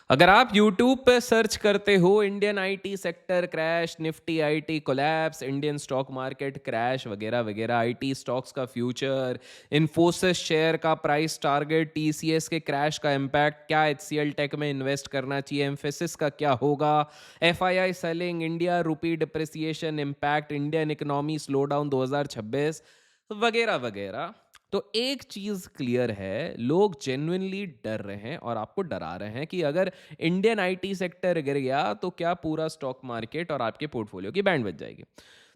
अगर आप YouTube पे सर्च करते हो Indian IT sector crash, Nifty IT collapse, Indian stock market crash वगैरह वगैरह, आईटी स्टॉक्स का फ्यूचर, इन्फोसिस शेयर का प्राइस टारगेट, टीसीएस के क्रैश का इम्पैक्ट, क्या एचसीएल टेक में इन्वेस्ट करना चाहिए, एम्फेसिस का क्या होगा, FII selling, India rupee depreciation impact, Indian economy slow down 2026 वगैरह वगैरह। तो एक चीज क्लियर है, लोग जेन्युइनली डर रहे हैं और आपको डरा रहे हैं कि अगर इंडियन आईटी सेक्टर गिर गया तो क्या पूरा स्टॉक मार्केट और आपके पोर्टफोलियो की बैंड बज जाएगी।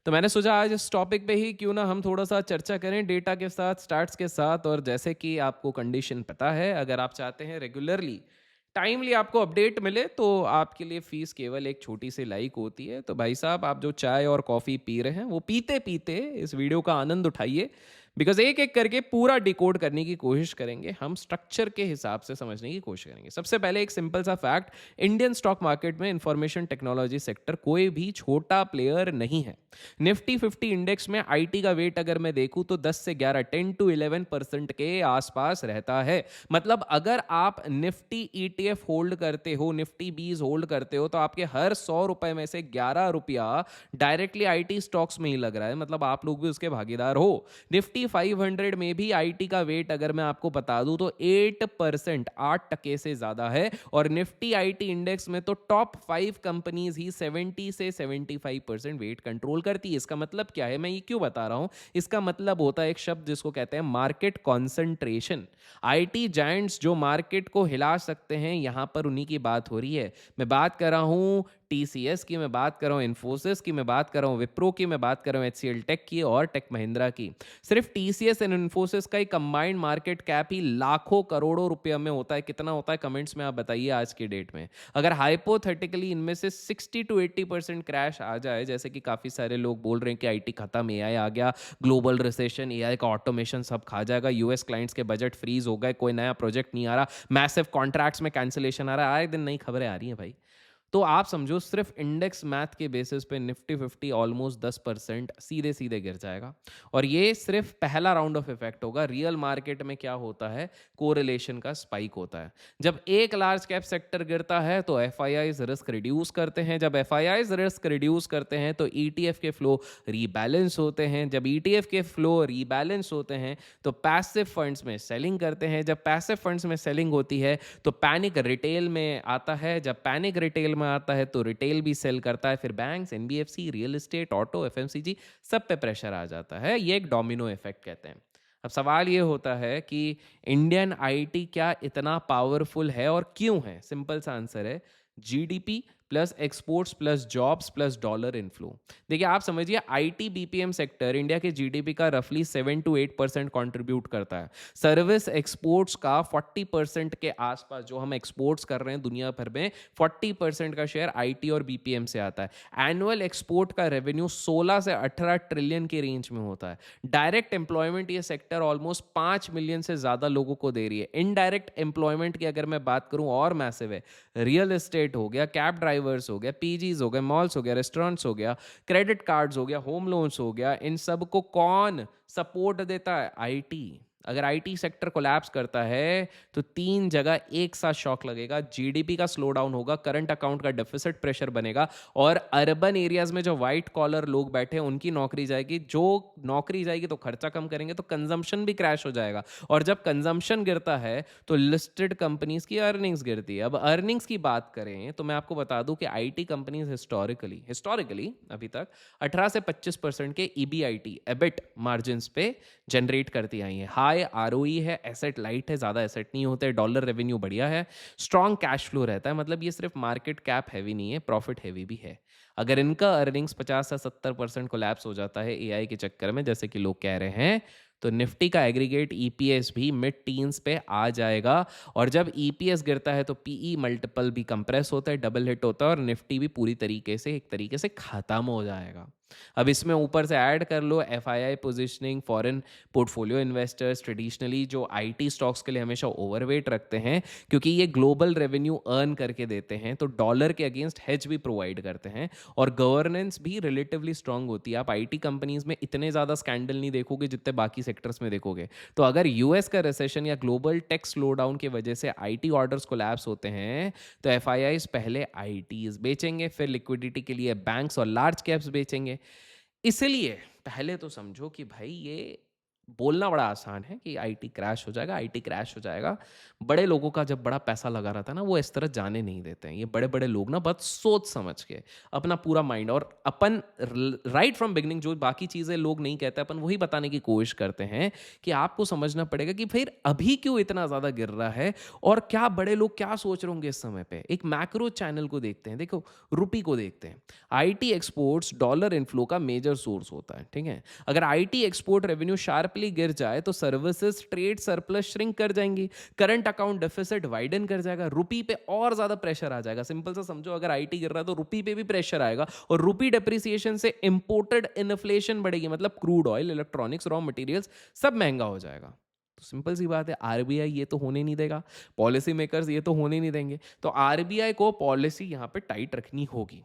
तो मैंने सोचा आज इस टॉपिक पे ही क्यों ना हम थोड़ा सा चर्चा करें, डेटा के साथ, स्टार्ट्स के साथ। और जैसे कि आपको कंडीशन पता है, अगर आप चाहते हैं रेगुलरली टाइमली आपको अपडेट मिले तो आपके लिए फीस केवल एक छोटी सी लाइक होती है। तो भाई साहब, आप जो चाय और कॉफ़ी पी रहे हैं वो पीते पीते इस वीडियो का आनंद उठाइए, बिकॉज एक एक करके पूरा डिकोड करने की कोशिश करेंगे, हम स्ट्रक्चर के हिसाब से समझने की कोशिश करेंगे। सबसे पहले एक सिंपल सा फैक्ट, इंडियन स्टॉक मार्केट में इंफॉर्मेशन टेक्नोलॉजी सेक्टर कोई भी छोटा प्लेयर नहीं है। निफ्टी 50 इंडेक्स में आईटी का वेट अगर मैं देखूं तो 10 से 11, 10 टू 11% के आसपास रहता है। मतलब अगर आप निफ्टी ईटीएफ होल्ड करते हो, निफ्टी 20 होल्ड करते हो, तो आपके हर 100 रुपए में से 11 रुपया डायरेक्टली आईटी स्टॉक्स में ही लग रहा है। मतलब आप लोग भी उसके भागीदार हो। निफ्टी 500 में भी आईटी का वेट अगर मैं आपको बता दूं तो 8%, 8% से ज्यादा है। और निफ्टी आईटी इंडेक्स में तो टॉप 5 कंपनीज ही 70 से 75% वेट कंट्रोल करती है। इसका मतलब क्या है, मैं ये क्यों बता रहा हूं? इसका मतलब होता है एक शब्द जिसको कहते हैं मार्केट कॉन्सेंट्रेशन। आईटी जायंट्स जो मार्केट को हिला सकते हैं, यहां पर उन्हीं की बात हो रही है। मैं बात कर रहा हूं टीसीएस की, मैं बात कर रहा हूं इन्फोसिस की, मैं बात कर रहा हूं विप्रो की, मैं बात कर रहा हूं एचसीएल टेक की और टेक महिंद्रा की। सिर्फ टीसीएस एंड इन्फोसिस का ही कंबाइंड मार्केट कैप ही लाखों करोड़ों रुपए में होता है। कितना होता है कमेंट्स में आप बताइए आज की डेट में। अगर हाइपोथेटिकली इनमें से 60 टू 80% क्रैश आ जाए, जैसे कि काफी सारे लोग बोल रहे हैं कि आईटी खत्म, एआई आ गया, ग्लोबल रिसेशन, एआई का ऑटोमेशन सब खा जाएगा, यूएस क्लाइंट्स के बजट फ्रीज हो गए, कोई नया प्रोजेक्ट नहीं आ रहा, मैसिव कॉन्ट्रैक्ट्स में कैंसिलेशन आ रहा है, आए दिन नई खबरें आ रही हैं भाई। तो आप समझो सिर्फ इंडेक्स मैथ के बेसिस पे निफ्टी 50 ऑलमोस्ट 10% सीधे सीधे गिर जाएगा। और ये सिर्फ पहला राउंड ऑफ इफेक्ट होगा। रियल मार्केट में क्या होता है, कोरिलेशन का स्पाइक होता है। जब एक लार्ज कैप सेक्टर गिरता है तो एफआईआईज रिस्क रिड्यूस करते हैं, जब एफआईआईज रिस्क रिड्यूस करते हैं तो ईटीएफ के फ्लो रीबैलेंस होते हैं, जब ईटीएफ के फ्लो रीबैलेंस होते हैं तो पैसिव फंड्स में सेलिंग करते हैं, जब पैसिव फंड्स में सेलिंग होती है तो पैनिक रिटेल में आता है, जब पैनिक रिटेल में आता है तो रिटेल भी सेल करता है, फिर banks, NBFC, real estate, auto, FMCG, सब पे प्रेशर आ जाता है। ये एक डोमिनो इफेक्ट कहते हैं। अब सवाल ये होता है कि इंडियन आईटी क्या इतना पावरफुल है और क्यों है? सिंपल सा आंसर है, GDP plus exports plus jobs plus dollar inflow. देखिए आप समझिए, आईटी बीपीएम सेक्टर इंडिया के जीडीपी का रफली 7 टू 8% कंट्रीब्यूट करता है। सर्विस एक्सपोर्ट्स का 40% के आसपास जो हम एक्सपोर्ट्स कर रहे हैं दुनिया भर में, 40% का शेयर आईटी और बीपीएम से आता है। एनुअल एक्सपोर्ट का रेवेन्यू 16 से 18 ट्रिलियन के रेंज में होता है। डायरेक्ट एम्प्लॉयमेंट ये सेक्टर ऑलमोस्ट 5 मिलियन से ज्यादा लोगों को दे रही है। इनडायरेक्ट एम्प्लॉयमेंट की अगर मैं बात करूं और मैसिव है। रियल एस्टेट हो गया, कैब ड्राइवर्स हो गया, पीजीज हो गए, मॉल्स हो गया, रेस्टोरेंट्स हो गया, क्रेडिट कार्ड्स हो गया, होम लोन्स हो गया, इन सब को कौन सपोर्ट देता है? आईटी। अगर आईटी सेक्टर कोलैप्स करता है तो तीन जगह एक साथ शॉक लगेगा। जीडीपी का स्लो डाउन होगा, करंट अकाउंट का डेफिसिट प्रेशर बनेगा, और अर्बन एरियाज में जो व्हाइट कॉलर लोग बैठे हैं उनकी नौकरी जाएगी। जो नौकरी जाएगी तो खर्चा कम करेंगे, तो कंजम्पशन भी क्रैश हो जाएगा। और जब कंजम्पशन गिरता है तो लिस्टेड कंपनीज की अर्निंग्स गिरती है। अब अर्निंग्स की बात करें तो मैं आपको बता दूं कि आईटी कंपनीज हिस्टोरिकली अभी तक 18 से 25% के ईबीआईटी, एबिट मार्जिन्स पे जनरेट करती आई है। हाई आरओई है, एसेट लाइट है, ज़्यादा एसेट नहीं होते, डॉलर रेवेन्यू बढ़िया है, स्ट्रॉन्ग कैश फ्लो रहता है। मतलब ये सिर्फ मार्केट कैप हैवी नहीं है, प्रॉफिट हैवी भी है। अगर इनका अर्निंग्स 50 से 70% कोलैप्स हो जाता है एआई के चक्कर में, जैसे कि लोग कह रहे हैं, तो निफ्टी का एग्रीगेट ईपीएस भी मिड टीन्स पे आ जाएगा। और जब ईपीएस गिरता है तो पीई मल्टीपल भी कंप्रेस होता है, डबल हिट होता है, और निफ्टी भी पूरी तरीके से एक तरीके से खत्म हो जाएगा। अब इसमें ऊपर से ऐड कर लो FII positioning, foreign portfolio investors traditionally जो आईटी स्टॉक्स के लिए हमेशा ओवरवेट रखते हैं क्योंकि ये ग्लोबल रेवेन्यू अर्न करके देते हैं, तो डॉलर के अगेंस्ट हेज भी प्रोवाइड करते हैं और गवर्नेंस भी रिलेटिवली स्ट्रांग होती है। आप आईटी कंपनीज में इतने ज़्यादा स्कैंडल नहीं देखोगे जितने बाकी सेक्टर्स में देखोगे। तो अगर यूएस का रिसेशन या ग्लोबल टेक स्लो डाउन की वजह से आईटी ऑर्डर्स कोलैप्स होते हैं तो एफआईआईज पहले आईटीज बेचेंगे, फिर लिक्विडिटी के लिए बैंक्स और लार्ज कैप्स बेचेंगे। इसलिए पहले तो समझो कि भाई ये बोलना बड़ा आसान है कि आईटी क्रैश हो जाएगा, आईटी क्रैश हो जाएगा। बड़े लोगों का जब बड़ा पैसा लगा रहता है ना, वो इस तरह जाने नहीं देते हैं। ये बड़े बड़े लोग ना बहुत सोच समझ के अपना पूरा माइंड, और अपन राइट फ्रॉम बिगनिंग जो बाकी चीज़ें लोग नहीं कहते अपन वही बताने की कोशिश करते हैं कि आपको समझना पड़ेगा कि फिर अभी क्यों इतना ज़्यादा गिर रहा है और क्या बड़े लोग क्या सोच रहे होंगे इस समय पे। एक मैक्रो चैनल को देखते हैं, देखो रुपी को देखते हैं। आईटी एक्सपोर्ट्स डॉलर इनफ्लो का मेजर सोर्स होता है, ठीक है। अगर आईटी एक्सपोर्ट रेवेन्यू शार्पली गिर जाए तो सर्विसेज ट्रेड सरप्लस श्रिंक कर जाएंगी, करंट अकाउंट डेफिसिट वाइडन कर जाएगा, रुपी पे और ज्यादा प्रेशर आ जाएगा। सिंपल सा समझो, अगर आईटी गिर रहा है तो रुपी पे भी प्रेशर आएगा और रुपी डेप्रिसिएशन से इंपोर्टेड इन्फ्लेशन बढ़ेगी, मतलब crude oil, electronics, raw materials सब महंगा हो जाएगा। तो सिंपल सी बात है, आरबीआई ये तो होने नहीं देगा, पॉलिसी मेकर्स ये तो होने नहीं देंगे। तो आरबीआई को पॉलिसी यहां पे टाइट रखनी होगी।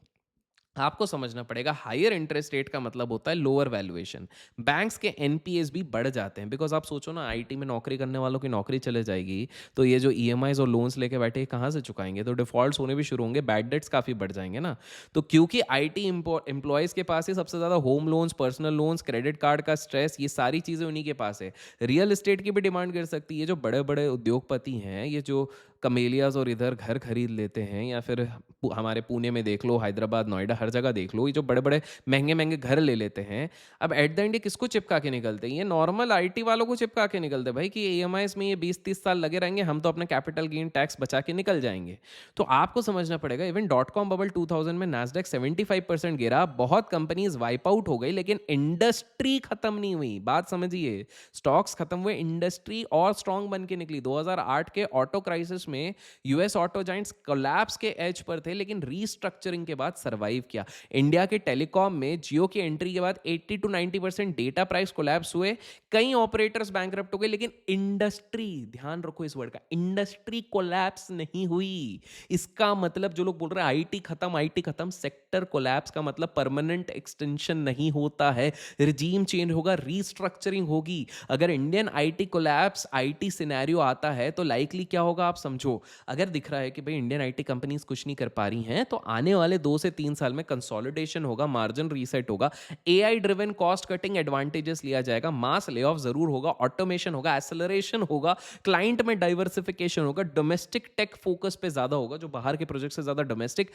आपको समझना पड़ेगा हायर इंटरेस्ट रेट का मतलब होता है लोअर वैल्यूएशन। बैंक्स के एनपीएस भी बढ़ जाते हैं, बिकॉज आप सोचो ना, आईटी में नौकरी करने वालों की नौकरी चले जाएगी तो ये जो ईएमआईज और लोन्स लेके बैठे हैं, कहाँ से चुकाएंगे? तो डिफॉल्ट्स होने भी शुरू होंगे, बैड डेट्स काफ़ी बढ़ जाएंगे ना। तो क्योंकि आईटी एम्प्लॉयज के पास ही सबसे ज़्यादा home loans, personal loans, credit card का स्ट्रेस, ये सारी चीज़ें उन्हीं के पास है। रियल एस्टेट की भी डिमांड गिर सकती है। ये जो बड़े बड़े उद्योगपति हैं, ये जो कमेलियाज और इधर घर खरीद लेते हैं, या फिर हमारे पुणे में देख लो, हैदराबाद, नोएडा, हर जगह देख लो, ये जो बड़े बड़े महंगे महंगे घर ले लेते हैं, अब एट द एंड ये किसको चिपका के निकलते हैं? ये नॉर्मल आईटी वालों को चिपका के निकलते हैं भाई, कि ईएमआईस में ये 20-30 साल लगे रहेंगे, हम तो अपना कैपिटल गेन टैक्स बचा के निकल जाएंगे। तो आपको समझना पड़ेगा, इवन .com बबल 2000 में नैस्डैक 75% गिरा, बहुत कंपनीज वाइप आउट हो गई, लेकिन इंडस्ट्री खत्म नहीं हुई। बात समझिए, स्टॉक्स खत्म हुए, इंडस्ट्री और स्ट्रांग बन के निकली। 2008 के ऑटो क्राइसिस में यूएस ऑटो जाइंट्स कोलैप्स के एज पर थे, लेकिन रीस्ट्रक्चरिंग के बाद सर्वाइव किया। इंडिया के टेलीकॉम में जियो की एंट्री के बाद 80 to 90% डेटा प्राइस कोलैप्स हुए, कई ऑपरेटर्स बैंकरप्ट हो गए, लेकिन इंडस्ट्री, ध्यान रखो इस वर्ड का, इंडस्ट्री कोलैप्स नहीं हुई। इसका मतलब जो लोग बोल रहे हैं आईटी खत्म, आईटी खत्म, सेक्टर कोलैप्स का मतलब परमानेंट एक्सटेंशन नहीं होता है, रिजीम चेंज होगा, रीस्ट्रक्चरिंग होगी। अगर Indian IT collapse, IT scenario आता है तो लाइकली क्या होगा आप समझो। अगर दिख रहा है कि भाई इंडियन आईटी कंपनीज कुछ नहीं कर पा रही हैं, तो आने वाले 2 से 3 साल में कंसोलिडेशन होगा, मार्जिन रीसेट होगा, AI driven cost cutting advantages लिया जाएगा, मास ले ऑफ जरूर होगा, ऑटोमेशन होगा, एक्सेलरेशन होगा, क्लाइंट में डाइवर्सिफिकेशन होगा, डोमेस्टिक टेक फोकस पे ज्यादा होगा, जो बाहर के प्रोजेक्ट से ज्यादा domestic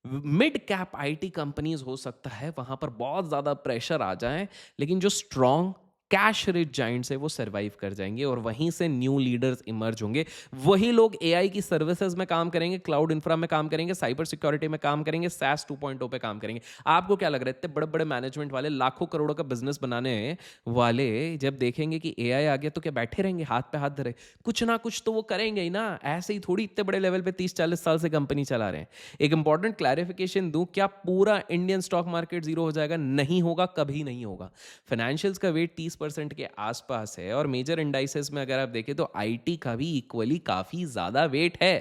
mid cap IT companies हो सकता है वहां पर बहुत ज्यादा प्रेशर आ जाए, लेकिन जो स्ट्रॉन्ग कैश रिच जाइंट्स है वो सर्वाइव कर जाएंगे और वहीं से न्यू लीडर्स इमर्ज होंगे। वही लोग एआई की सर्विसेज में काम करेंगे, क्लाउड इंफ्रा में काम करेंगे, साइबर सिक्योरिटी में काम करेंगे, SaaS 2.0 पे काम करेंगे। आपको क्या लग रहा है, इतने बड़े बड़े मैनेजमेंट वाले, लाखों करोड़ों का बिजनेस बनाने वाले जब देखेंगे कि एआई आ गया तो क्या बैठे रहेंगे हाथ पे हाथ धरे? कुछ ना कुछ तो वो करेंगे ही ना। ऐसे ही थोड़ी इतने बड़े लेवल पे 30-40 साल से कंपनी चला रहे हैं। एक इंपॉर्टेंट क्लैरिफिकेशन दूं, क्या पूरा इंडियन स्टॉक मार्केट जीरो हो जाएगा? नहीं होगा, कभी नहीं होगा। फाइनेंशियल्स का वेट 30% के आसपास है और मेजर इंडाइसेस में अगर आप देखें तो आईटी का भी इक्वली काफी ज्यादा वेट है।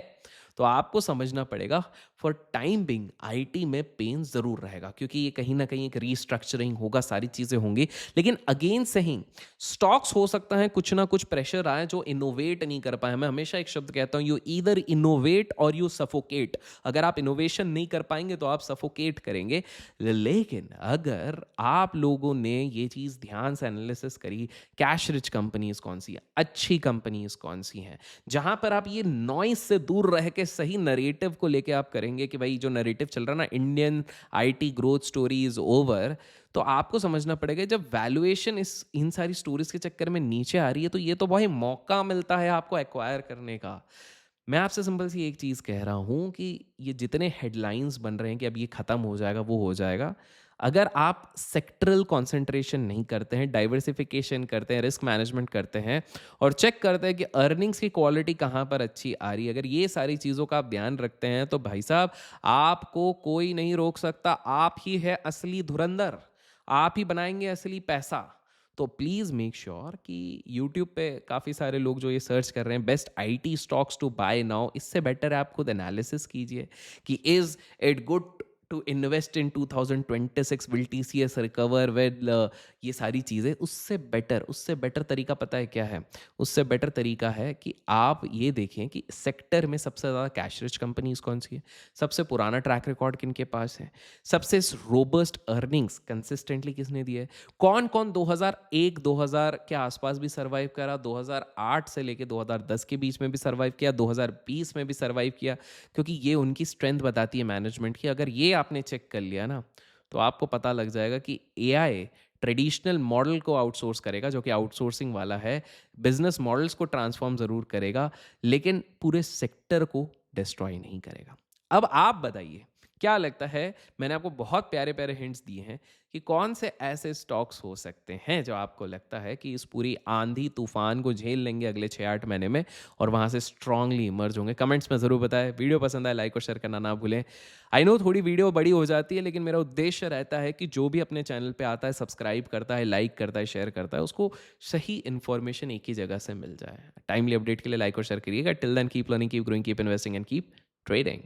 तो आपको समझना पड़ेगा, फॉर टाइम बिंग आईटी में पेन जरूर रहेगा, क्योंकि ये कहीं ना कहीं एक रीस्ट्रक्चरिंग होगा, सारी चीजें होंगी। लेकिन अगेन से ही स्टॉक्स हो सकता है कुछ ना कुछ प्रेशर आए जो इनोवेट नहीं कर पाए। मैं हमेशा एक शब्द कहता हूं, यू ईदर इनोवेट और यू सफोकेट। अगर आप इनोवेशन नहीं कर पाएंगे तो आप सफोकेट करेंगे। लेकिन अगर आप लोगों ने ये चीज ध्यान से एनालिसिस करी, कैश रिच कंपनीज कौन सी है, अच्छी कंपनीज कौन सी हैं, जहां पर आप ये नॉइस से दूर रह के सही नरेटिव को लेके आप करेंगे कि भाई जो नैरेटिव चल रहा है ना, Indian IT growth story is over, तो आपको समझना पड़ेगा जब वैल्यूएशन इन सारी स्टोरीज के चक्कर में नीचे आ रही है तो ये तो बहुत मौका मिलता है आपको एक्वायर करने का। मैं आपसे सिंपल सी एक चीज कह रहा हूं कि ये जितने हेडलाइंस बन रहे हैं कि अब ये खत्म हो जाएगा, वो हो जाएगा, अगर आप सेक्टरल कंसंट्रेशन नहीं करते हैं, डाइवर्सिफिकेशन करते हैं, रिस्क मैनेजमेंट करते हैं और चेक करते हैं कि अर्निंग्स की क्वालिटी कहाँ पर अच्छी आ रही है, अगर ये सारी चीज़ों का आप ध्यान रखते हैं तो भाई साहब आपको कोई नहीं रोक सकता। आप ही है असली धुरंधर। आप ही बनाएंगे असली पैसा। तो प्लीज़ मेक श्योर कि यूट्यूब पे काफ़ी सारे लोग जो ये सर्च कर रहे हैं best IT stocks to buy now, इससे बेटर है आप खुद एनालिसिस कीजिए कि is it good to invest in 2026, will TCS recover with, ये सारी चीज़ें। उससे बेटर तरीका पता है क्या है? उससे बेटर तरीका है कि आप ये देखें कि सेक्टर में सबसे ज़्यादा कैश रिच कंपनीज कौन सी है, सबसे पुराना ट्रैक रिकॉर्ड किन के पास है, सबसे रोबस्ट अर्निंग्स कंसिस्टेंटली किसने दिए, कौन कौन 2001 2000 के आसपास भी सर्वाइव करा, 2008 से लेके 2010 के बीच में भी सर्वाइव किया, 2020 में भी सर्वाइव किया, क्योंकि ये उनकी स्ट्रेंथ बताती है मैनेजमेंट की। अगर ये आपने चेक कर लिया ना, तो आपको पता लग जाएगा कि एआई ट्रेडिशनल मॉडल को आउटसोर्स करेगा, जो कि आउटसोर्सिंग वाला है, बिजनेस मॉडल्स को ट्रांसफॉर्म ज़रूर करेगा, लेकिन पूरे सेक्टर को डिस्ट्रॉय नहीं करेगा। अब आप बताइए क्या लगता है? मैंने आपको बहुत प्यारे प्यारे हिंट्स दिए हैं कि कौन से ऐसे स्टॉक्स हो सकते हैं जो आपको लगता है कि इस पूरी आंधी तूफान को झेल लेंगे अगले 6-8 महीने में और वहां से स्ट्रांगली इमर्ज होंगे। कमेंट्स में ज़रूर बताएं। वीडियो पसंद आए लाइक और शेयर करना ना भूलें। आई नो थोड़ी वीडियो बड़ी हो जाती है, लेकिन मेरा उद्देश्य रहता है कि जो भी अपने चैनल पे आता है, सब्सक्राइब करता है, लाइक करता है, शेयर करता है, उसको सही इन्फॉर्मेशन एक ही जगह से मिल जाए। टाइमली अपडेट के लिए लाइक और शेयर करिएगा। Till then keep learning, keep growing, keep investing and keep trading.